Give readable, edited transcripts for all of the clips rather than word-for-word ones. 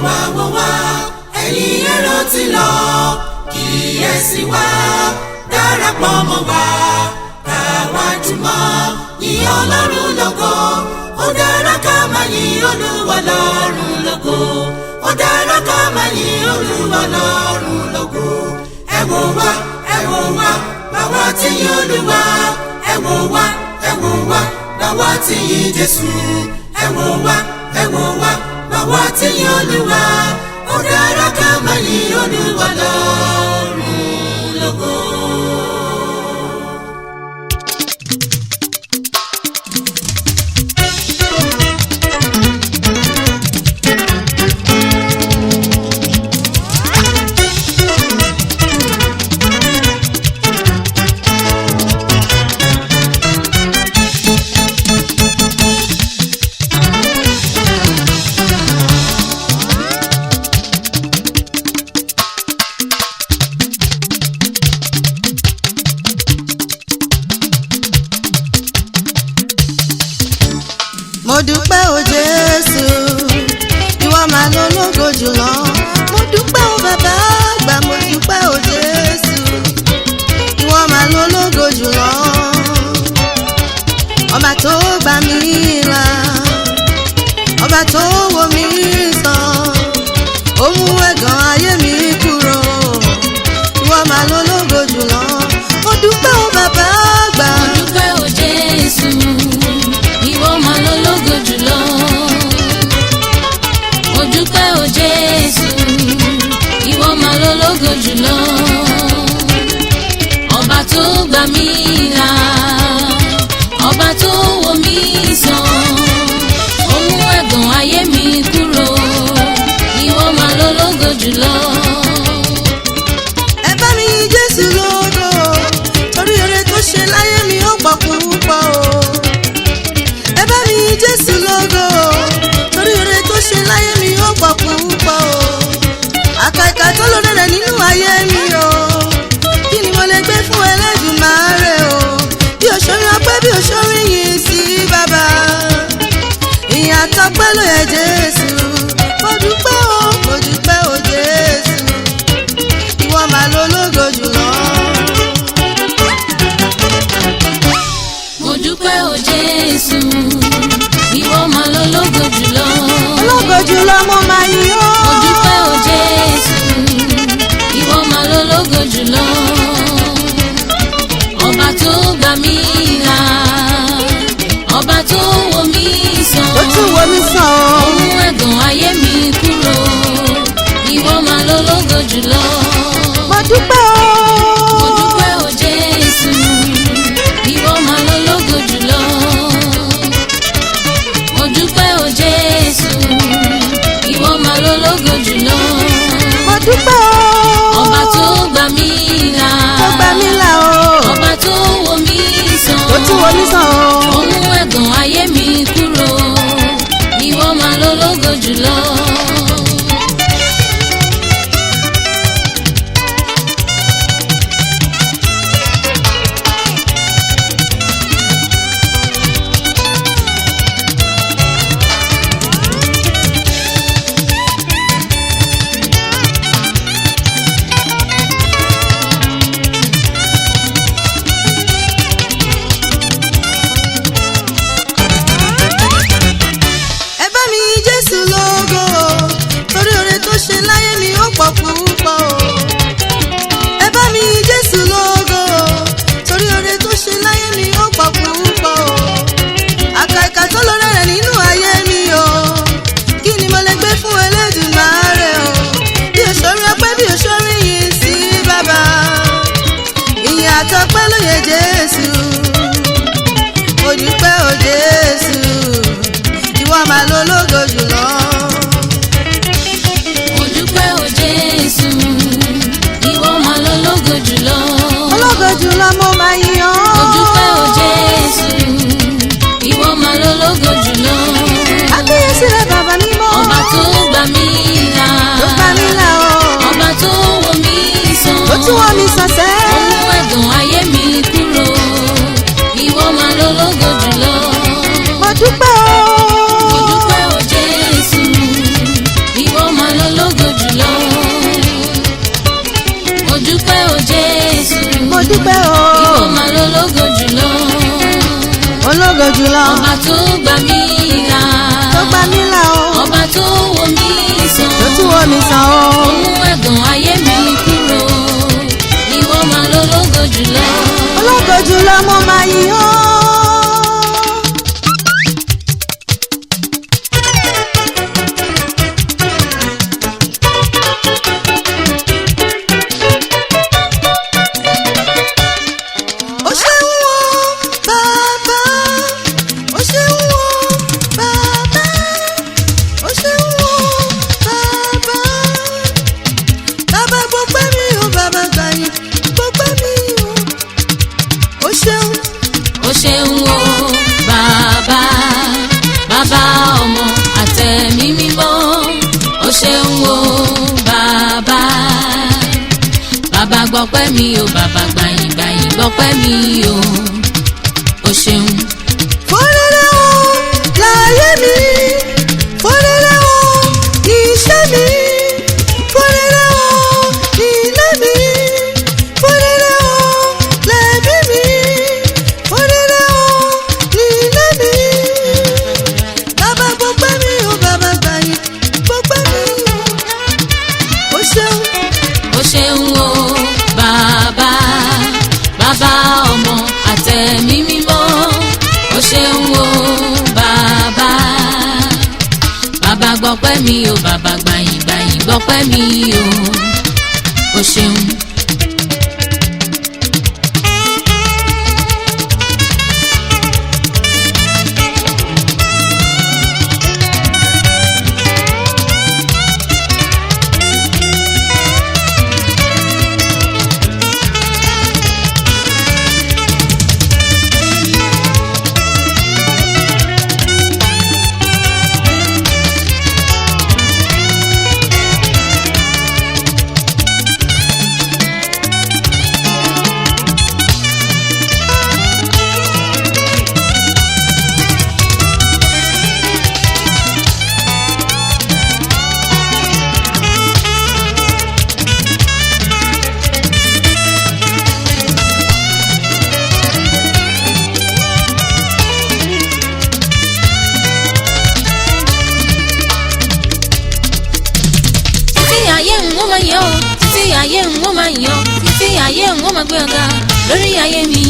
wá wò wá ẹ̀yin èrò tí lọ kíyèsí wá darapọ̀ mọ́ wa káwa jùmọ̀ yìn Ọlọ́run lógo ó dára ká máa yìn Olúwa lọ́run lógo ó dára ká máa yìn Olúwa lọ́run lógo ẹ wò wá báwa ti yìn Olúwa ẹ wò wá báwa ti yìn Jésù ẹ wò wá báwa ti yìn Olúwa ó dára ká máa yìn Olúwa lọ́run lógo. Mo dúpẹ́ o Jésù, ìwọ mà lológo jùlọ. Mo dúpẹ́ o bàbá àgbà, mo dúpẹ́ o Jésù, ìwọ mà lológo jùlọ. Ọba tó gbà mí là, ọba tó wò mí sàn, ó mú ẹ̀gàn ayé mi kúrò. Ìwọ mà lológo jùlọ. Mo dúpẹ́ o bàbá àgbà. Mo dúpẹ́ o Jésù, ìwọ mà lológo jùlọ. Mo dúpẹ́ o Jésù, ìwọ mà lológo jùlọ. Ọba tó gbà mí là, ọba tó wò mí sàn, ó mú ẹ̀gàn ayé mi kúrò. Ìwọ mà lológo jùlọ. Ẹ bá mi yìn Jésù lógo, torí oore tó ṣe láyé mi ó pọ̀ púpọ̀ o. Ẹ bá mi yìn Jésù lógo, torí oore tó ṣe láyé mi ó pọ̀ púpọ̀ o. Àkàìkà tó lóore rẹ̀ nínú ayé mi o. Kí ni mo lè gbé fún Ẹlẹ́dùmarè o? Bí òṣèré ọpẹ́ bí òṣèré yìn sí bàbá. Ìyìn àtọpẹ́ ló yẹ Jésù. Mo dúpẹ́ o Jésù, ìwọ mà lológo jùlọ. Mo dúpẹ́ o Jésù, ìwọ mà lológo jùlọ. Ológo jùlọ mo máa yìn ọ́. Mo dúpẹ́ o Jésù, ìwọ mà lológo jùlọ. Ọba tó gbà mí là, ọba tó wò mí sàn, Ó tún wo mi sàn ó o. mú ẹ̀gàn ayé mi kúrò. Ìwọ mà lológo jùlọ. Mo dúpẹ́ o. Mo dúpẹ́ o Jésù, ìwọ mà lológo jùlọ. Mo dúpẹ́ o Jésù, ìwọ mà lológo jùlọ. Mo dúpẹ́ o. Ọba tó gbà mí là, Tó gbà mí là o. ọba tó wò mí sàn, Ó tún wo mi sàn o. ó mú ẹ̀gàn ayé mi kúrò. Ìwọ mà lológo jùlọ. Ẹ bá mi yìn Jésù lógo, torí oore tó ṣe láyé mi ó pọ̀ púpọ̀ o. Ẹ bá mi yìn Jésù lógo, torí oore tó ṣe láyé mi ó pọ̀ púpọ̀ o. Àkàìkà tó lóore rẹ̀ nínú ayé mi o. Kí ni mo lè gbé fún Ẹlẹ́dùmarè o? Bí òṣèré ọpẹ́ bí òṣèré yìn sí bàbá. Ìyìn àtọpẹ́ ló yẹ Jésù. Mo dúpẹ́ o Jésù, ìwọ mà lológo jùlọ. Mo dúpẹ́ o Jésù, ìwọ mà lológo jùlọ. Ológo jùlọ mo máa yìn ọ́. Mo dúpẹ́ o Jésù, ìwọ mà lológo jùlọ. Àkíyèsí rẹ bàbá mímọ́. Ọba tó gbà mí là, Tó gbà mí là o. ọba tó wò mí sàn, Ó tún wò mí sàn sẹ́. ó mú ẹ̀gàn ayé mi kúrò. Ìwọ mà lológo jùlọ. Mo dúpẹ́ o. Mo dúpẹ́ o Jésù, ìwọ mà gbọ́pẹ́ mi o bàbá gbàyìn gbàyìn gbọ́pẹ́ mi o o ṣeun. fòrèrè o láyé mi, fòrèrè o ní iṣẹ́ mi, fòrèrè o ní ilé mi, fòrèrè o lẹ́bí mi, fòrèrè o ní ilé mi. Bàbá gbọ́pẹ́ mi o bàbá gbàyìn gbọ́pẹ́ mi o ṣeun. o ṣeun o bàbá bàbá ọmọ àtẹ̀mí mímọ́ o ṣeun o bàbá bàbá gbọ́pẹ́ mi o bàbá gbàyìn gbàyìn gbọ́pẹ́ mi o ṣeun. Títí ayé ń wọ́n máa yọ̀, títí ayé ń wọ́n máa gbé ọ̀gá lórí ayé mi.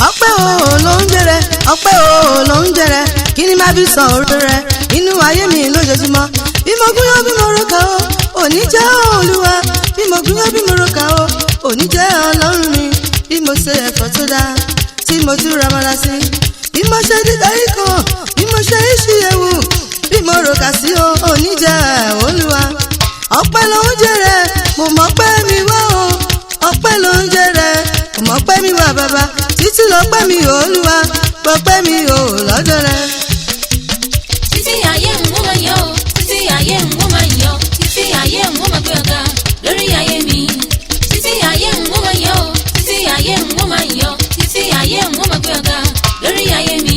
ọpẹ́ o ló ń jẹrẹ, ọpẹ́ o ló ń jẹrẹ, kí ni máa fi san oore rẹ nínú ayé mi lójoojúmọ́. Bí mo gúnyán bí mo roka o, òní jẹ́ Olúwa. Bí mo gúnyán bí mo roka o, òní jẹ́ Ọlọ́run mi. Bí mo ṣe ẹ̀fọ́ tó dáa tí mo tún ramọ́lá sí, bí mo ṣe dídarí kan, bí mo ṣe iṣu ewu, bí mo roka sí o, òní jẹ́ Olúwa. Ọpẹ́ ló ń jẹrẹ, mo mọ̀ pé mi wá o. Ọpẹ́ ló ń jẹrẹ, mo mọ̀ pé mi wá bàbá. Títí lọ́pẹ́ mi Olúwa, gbọ́pẹ́ mi o lọ́dọ̀ rẹ. Títí ayé ń wọ́n máa yọ̀, títí ayé ń wọ́n máa yọ̀, títí ayé ń wọ́n máa gbé ọ̀gá lórí ayé mi. Títí ayé ń wọ́n máa yọ̀, títí ayé ń wọ́n máa yọ̀, títí ayé ń wọ́n máa gbé ọ̀gá lórí ayé mi.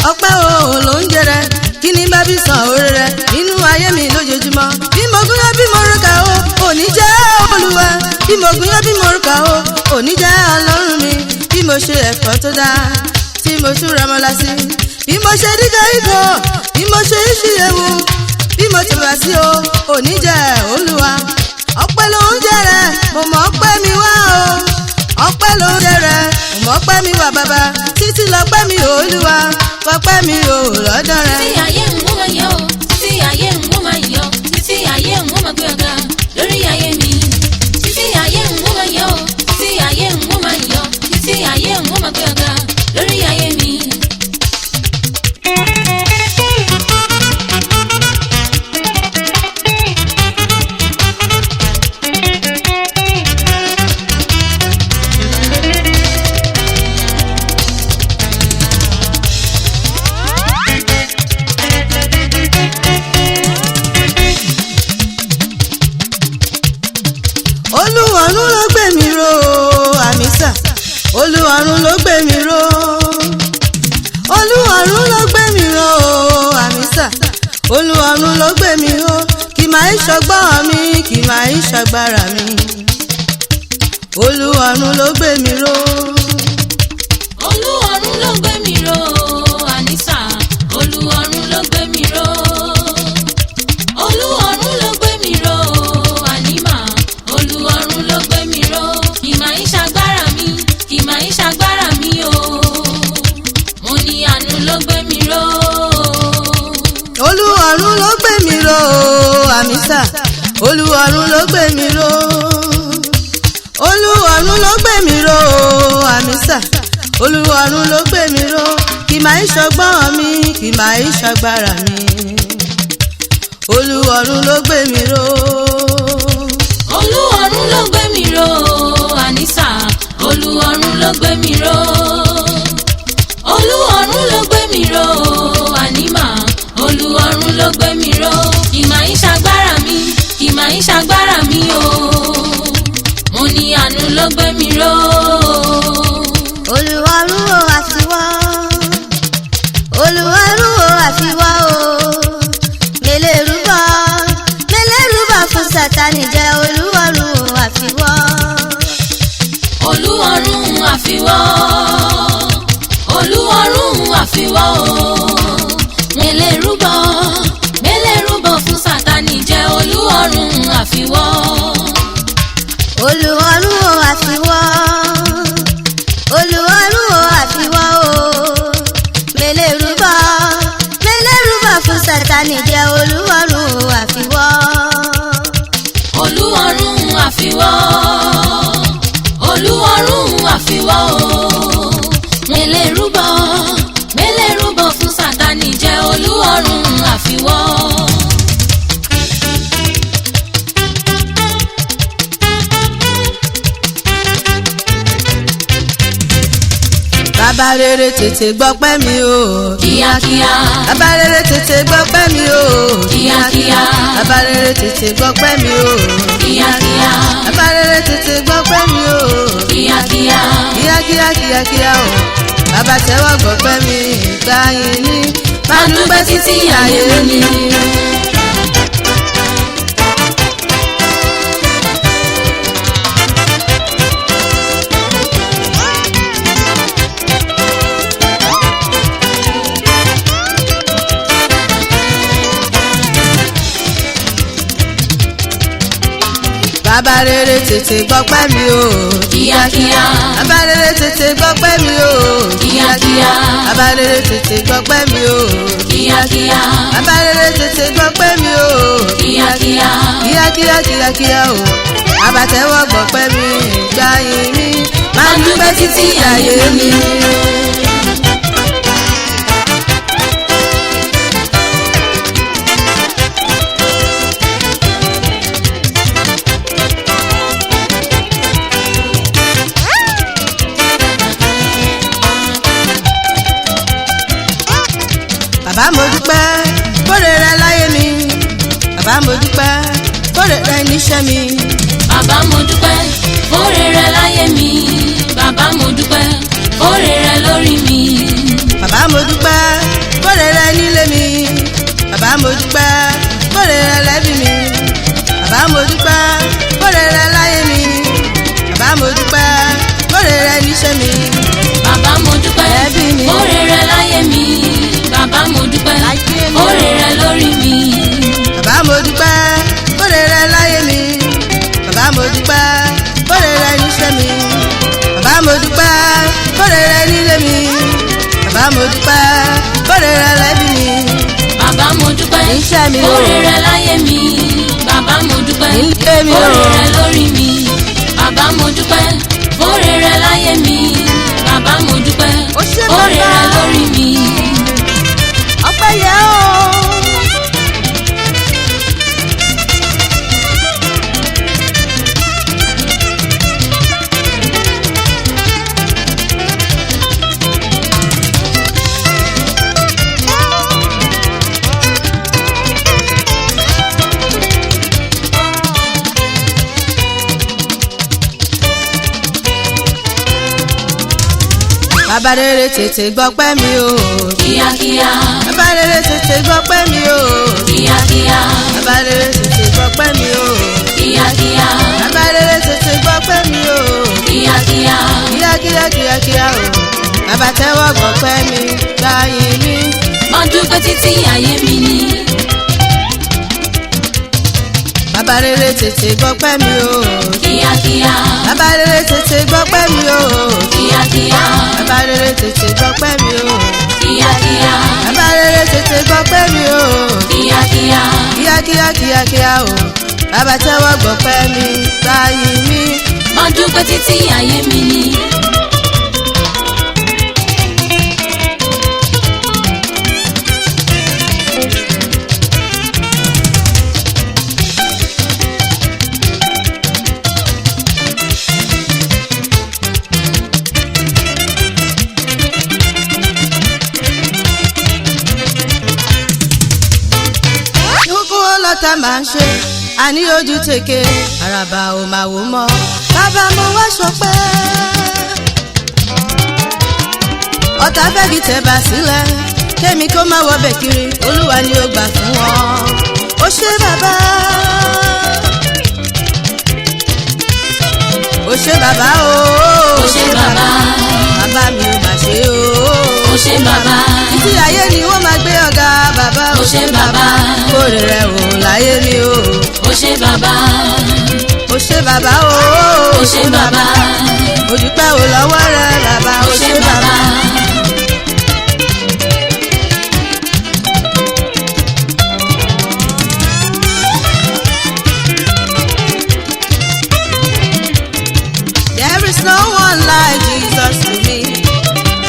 ọpẹ́ o ló ń jẹrẹ, kí ni bá bí san oore rẹ nínú ayé mi lójoojúmọ́. Bí mo gúnyán bí mo roka o, òní jẹ́ Olúwa. Bí mo gúnyán bí mo roka o, òní jẹ́ Ọlọ́run mi. Bí mo ṣe ẹ̀fọ́ tó dáa tí mo tún ramọ́lá sí, bí mo ṣe dídá ikọ̀, bí mo ṣe iṣu ewu, bí mo ti wá sí o, òní jẹ́ Olúwa. Ọpẹ́ ló ń jẹrẹ, mo mọ̀ pé mi wá o. Ọpẹ́ ló ń jẹrẹ, mo mọ̀ pé mi wá bàbá. Títí lọ́pẹ́ mi Olúwa, gbọ́pẹ́ mi o lọ́dọ̀ rẹ. Títí ayé ń wọ́n máa yọ̀, títí ayé ń wọ́n máa yọ̀, títí ayé ń wọ́n máa gbé ọ̀gá lórí ayé mi. Títí ayé ń wọ́n máa yọ̀, títí ayé ń wọ́n máa yọ̀, títí ayé ń wọ́n máa gbé ọ̀gá lórí ayé mi. Olúwarun ló gbé mi ró àmísà, Olúwarun ló gbé mi ró. Olúwarun ló gbé mi ró àmísà, Olúwarun ló gbé mi ró. Kì máa ń ṣọgbọ́n mi, kì máa ń ṣàgbára mi. Olúwarun ló gbé mi ró. Olúwarun ló gbé mi ró ànísà, Olúwarun ló gbé mi ró. Olúwarun ló gbé mi ró ànímà, Olúwarun ló gbé mi ró. Kì máa ń ṣàgbára mi, kì máa ń ṣàgbára mi o. Mo ní àánú ló gbé mi ró. Olúwarun ló gbé mi ró àmísà olúwarun ló gbé mi ró olúwarun ló gbé mi ró àmísà olúwarun ló gbé mi ró kì máa ń ṣọgbọ́n mi kì máa ń ṣagbára mi olúwarun ló gbé mi ró. olúwarun ló gbé mi ró ànísà olúwarun ló gbé mi ró olúwarun ló gbé mi ró ànímà olúwarun ló gbé mi ró kì máa ń ṣagbára mi kì máa ń ṣagbára mi o mo ní àánú ló gbé mi ró. olúwarun o àfiwá olúwarun o àfiwá o mẹlẹ́rúbà fún Sátánì jẹ́ olúwarun o àfiwá. olúwarun àfiwá olúwarun àfiwá o mẹlẹ́rúbà fún Sátánì jẹ́ olúwarun àfiwá. olúwarun o àfiwá olúwarun o àfiwá o mẹlẹ́rúbà fún Sátánì jẹ́ olúwarun o àfiwá. olúwarun àfiwá olúwarun àfiwá o mẹlẹ́rúbà fún Sátánì jẹ́ olúwarun àfiwá. bàbá rere tètè gbọ́pẹ́ mi o kíákíá bàbá rere tètè gbọ́pẹ́ mi o kíákíá bàbá rere tètè gbọ́pẹ́ mi o kíákíá bàbá rere tètè gbọ́pẹ́ mi o kíákíá kíákíá o bàbá tẹ́wọ́ gbọ́pẹ́ mi ìgbà yìí ní má dúpẹ́ títí ayé mi. bàbá rere tètè gbọ́pẹ́ mi o kíákíá bàbá rere tètè gbọ́pẹ́ mi o kíákíá bàbá rere tètè gbọ́pẹ́ mi o kíákíá bàbá rere tètè gbọ́pẹ́ mi o kíákíá kíákíá o bàbá tẹ́wọ́ gbọ́pẹ́ mi ìgbà yìí ní má dúpẹ́ títí ayé mi. bàbá mo dúpẹ́ fóore rẹ láyé mi bàbá mo dúpẹ́ fóore rẹ níṣẹ́ mi. bàbá mo dúpẹ́ fóore rẹ láyé mi bàbá mo dúpẹ́ fóore rẹ lórí mi. bàbá mo dúpẹ́ fóore rẹ nílé mi bàbá mo dúpẹ́ fóore rẹ lẹ́bí mi bàbá mo dúpẹ́ fóore rẹ láyé mi bàbá mo dúpẹ́ fóore rẹ níṣẹ́ mi. bàbá mo dúpẹ́ Ẹbí mi. fóore rẹ láyé mi bàbá mo dúpẹ́ fóore rẹ lórí mi. bàbá mo dúpẹ́ fóore rẹ láyé mi bàbá mo dúpẹ́ fóore rẹ níṣẹ́ mi bàbá mo dúpẹ́ fóore rẹ nílé mi bàbá mo dúpẹ́ fóore rẹ lẹ́bí mi bàbá mo dúpẹ́ níṣẹ́ mi o fóore rẹ láyé mi bàbá mo dúpẹ́ nílé mi o fóore rẹ lórí mi. bàbá mo dúpẹ́ fóore rẹ láyé mi bàbá mo dúpẹ́ Ó ṣé fóore bàbá. rẹ lórí mi. ọpẹ́ yẹ o. bàbá rere tètè gbọ́pẹ́ mi o kíákíá bàbá rere tètè gbọ́pẹ́ mi o kíákíá bàbá rere tètè gbọ́pẹ́ mi o kíákíá bàbá rere tètè gbọ́pẹ́ mi o kíákíá kíákíá o bàbá tẹ́wọ́ gbọ́pẹ́ mi gbáyé mi. mo dúpẹ́ títí ayé mi ni. bàbá rere tètè gbọ́pẹ́ mi o kíákíá bàbá rere tètè gbọ́pẹ́ mi o kíákíá bàbá rere tètè gbọ́pẹ́ mi o kíákíá bàbá rere tètè gbọ́pẹ́ mi o kíákíá kíákíá. kíákíá kíákíá o bàbá tẹ́wọ́ gbọpẹ́ mi báyìí mi. máa dúpẹ́ títí ayé mi ni. lọ́tà máa ń ṣe àní ojú tèké àràbà ò máa wò mọ́ bàbá mo wá ṣọpẹ́. ọ̀tá fẹ́ kí tẹ̀ bá sílẹ̀ kémi kó má wọbẹ̀ kiri olúwa ni ó gbà fún wọn. ó ṣé bàbá ó ṣé bàbá o ó ṣé bàbá bàbá mi ò mà ṣe o ó ṣé bàbá títí ayé ni wọ́n máa gbé ọ̀gá bàbá ó ṣé bàbá kórè rẹ̀ ò láyé mi o ó ṣé bàbá ó ṣé bàbá o ó ṣé bàbá mo dúpẹ́ o lọ́wọ́ rẹ bàbá ó ṣé bàbá. There is no one like Jesus to me.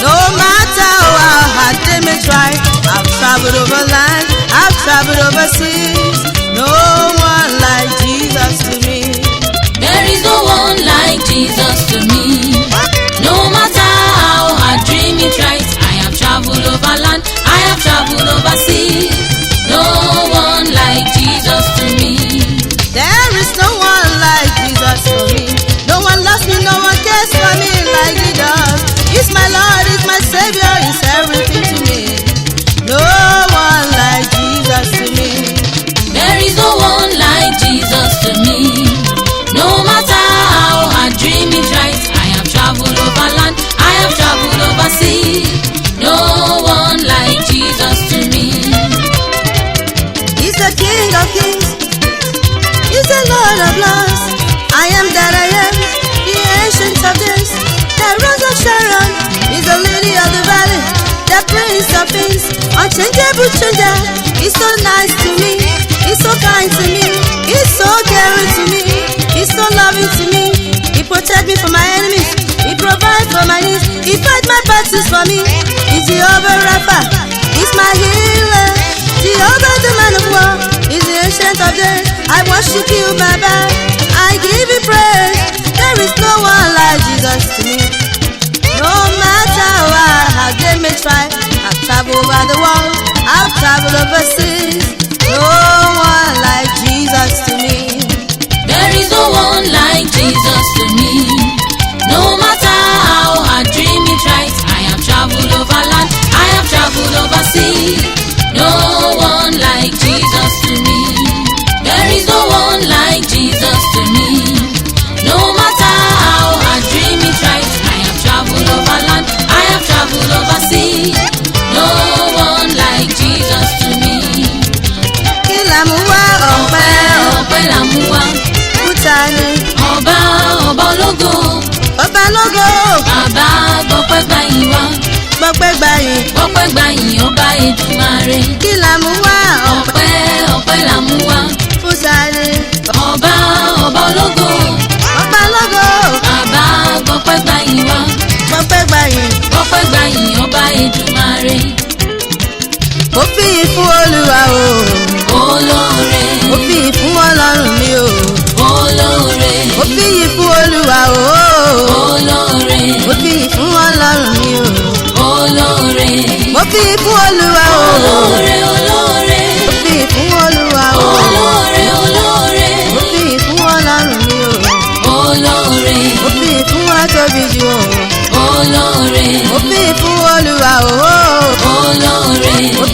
No matter how hard they may try, I've traveled over land, I've traveled overseas. No one like Jesus to me. There is no one like Jesus to me. No matter how hard dream it right, I have traveled over land, I have traveled overseas. No one like Jesus to me. There is no one like Jesus for me. No one loves me, no one cares for me like He does. He's my Lord, He's my Savior, He's everything to me. No one like Jesus to me. There is no one like Jesus to me. No matter how hard dream it right, I have traveled over land, I have traveled overseas. No one like Jesus to me. He's the King of Kings, He's the Lord of Lords. I am that I am, the Ancient of Days, the Rose of Sharon. He's the Lily of the Valley, the Prince of Peace, unchangeable changer. He's so nice to me, He's so kind to me, He's so caring to me, He's so loving to me. He protects me from my enemies, He provides for my needs, He fights my battles for me. He's Jehovah Rapha, He's my healer, Jehovah the man of war, He's the Ancient of Days. I worship you, Baba, I give you praise. There is no one like Jesus to me. No matter how they may try, I've traveled over the world, I've traveled overseas. No one like Jesus to me. There is no one like Jesus to me. No matter how hard dream it right, I have traveled over land, I have traveled overseas. No one like Jesus to me. There is no one like Jesus to me. No matter how hard dream it right, I have traveled over land, I have traveled overseas. No one like Jesus to me. Kí la mú wá Ọpẹ́ la mú wá. Kúta ni Ọba ológo. ọba lógo. Bàbá gbọ́pẹ́ gbàyìn wá. Gbọ́pẹ́ gbàyìn. Gbọ́pẹ́ gbàyìn ọba Èdùmàrè. Kí la mú wá Ọpẹ́ la mú wá. Kúta ni Ọba ológo. ọba lógo. Bàbá gbọ́pẹ́ gbàyìn wá. Gbọ́pẹ́ gbàyìn. Gbọ́pẹ́ gbàyìn ọba Èdùmàrè. Mo fi ìfún Olúwa o. Olóore. Mo fi ìfún Ọlọ́run mi o. Olóore. Mo fi ìfún Olúwa o. Olóore. Mo fi ìfún Ọlọ́run mi o. Olóore. Mo fi ìfún Olúwa o. Olóore olóore. Mo fi ìfún Olúwa o. Olóore olóore. Mo fi ìfún Ọlọ́run mi o. Olóore. Mo fi ìfún Atóbi jù o. Olóore. Mo fi ìfún Olúwa o. Olóore. Mo